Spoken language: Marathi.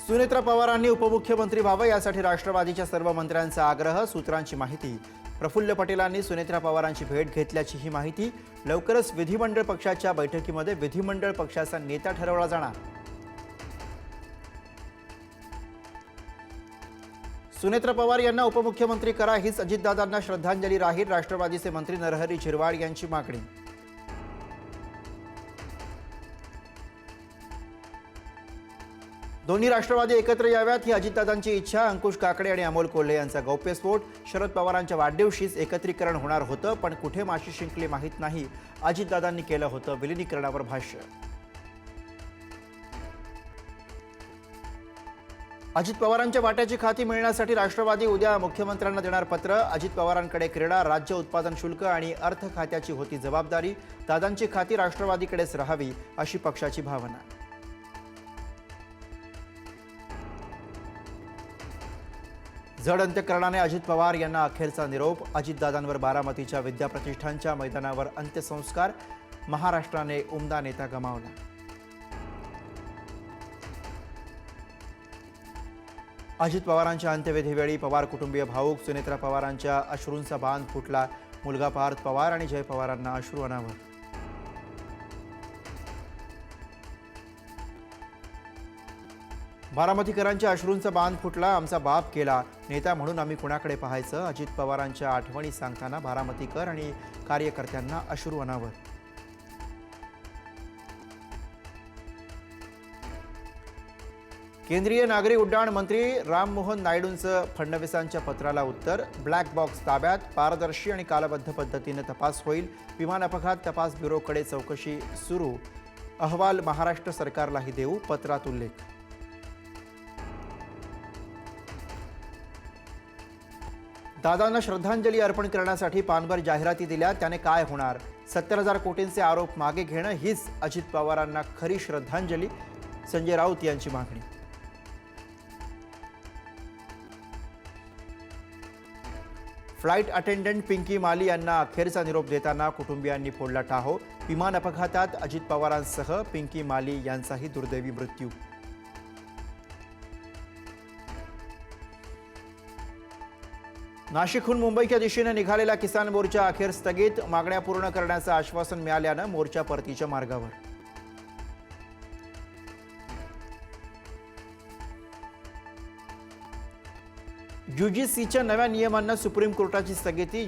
सुनेत्रा पवारांनी उपमुख्यमंत्री व्हावं यासाठी राष्ट्रवादीच्या सर्व मंत्र्यांचा आग्रह। सूत्रांची माहिती। प्रफुल्ल पटेलांनी सुनेत्रा पवारांची भेट घेतल्याची ही माहिती। लवकरच विधिमंडळ पक्षाच्या बैठकीमध्ये विधिमंडळ पक्षाचा नेता ठरवला जाणार। सुनेत्रा पवार यांना उपमुख्यमंत्री करा हीच अजितदादांना श्रद्धांजली राहील। राष्ट्रवादीचे मंत्री नरहरी झिरवाळ यांची मागणी। दोन्ही राष्ट्रवादी एकत्र याव्यात ही अजितदादांची इच्छा। अंकुश काकडे आणि अमोल कोल्हे यांचा गौप्यस्फोट। शरद पवारांच्या वाढदिवशीच एकत्रीकरण होणार होतं, पण कुठे माशी शिंकली माहीत नाही। अजितदादांनी केलं होतं विलिनीकरणावर भाष्य। अजित पवारांच्या वाट्याची खाती मिळण्यासाठी राष्ट्रवादी उद्या मुख्यमंत्र्यांना देणार पत्र। अजित पवारांकडे क्रीडा, राज्य उत्पादन शुल्क आणि अर्थ खात्याची होती जबाबदारी। दादांची खाती राष्ट्रवादीकडेच राहावी अशी पक्षाची भावना। जड अंत्यकरणाने अजित पवार यांना अखेरचा निरोप। अजितदादांवर बारामतीच्या विद्याप्रतिष्ठानच्या मैदानावर अंत्यसंस्कार। महाराष्ट्राने उमदा नेता गमावला। अजित पवारांच्या अंत्यविधीवेळी पवार कुटुंबीय भाऊक। सुनेत्रा पवारांच्या अश्रूंचा बांध फुटला। मुलगा पार्थ पवार आणि जय पवारांना अश्रू अनावर। बारामतीकरांच्या अश्रूंचा बांध फुटला। आमचा बाप केला नेता म्हणून आम्ही कुणाकडे पाहायचं। अजित पवारांच्या आठवणी सांगताना बारामतीकर आणि कार्यकर्त्यांना अश्रू अनावर। केंद्रीय नागरी उड्डाण मंत्री राममोहन नायडूंचं फडणवीसांच्या पत्राला उत्तर। ब्लॅक बॉक्स ताब्यात, पारदर्शी आणि कालबद्ध पद्धतीने तपास होईल। विमान अपघात तपास ब्युरोकडे चौकशी सुरू। अहवाल महाराष्ट्र सरकारलाही देऊ, पत्रात उल्लेख। दादांना श्रद्धांजली अर्पण करण्यासाठी पानभर जाहिराती दिल्या, त्याने काय होणार? 70,000 कोटींचे आरोप मागे घेणं हीच अजित पवारांना खरी श्रद्धांजली। संजय राऊत यांची मागणी। फ्लाईट अटेंडंट पिंकी माली यांना अखेरचा निरोप देताना कुटुंबियांनी फोडला टाहो। विमान अपघातात अजित पवारांसह पिंकी माली यांचाही दुर्दैवी मृत्यू। नाशिकहून मुंबईच्या दिशेने निघालेला किसान मोर्चा अखेर स्थगित। मागण्या पूर्ण करण्याचं आश्वासन मिळाल्यानं मोर्चा परतीच्या मार्गावर। UGCच्या नव्या नियमांना सुप्रीम कोर्टाची स्थगिती।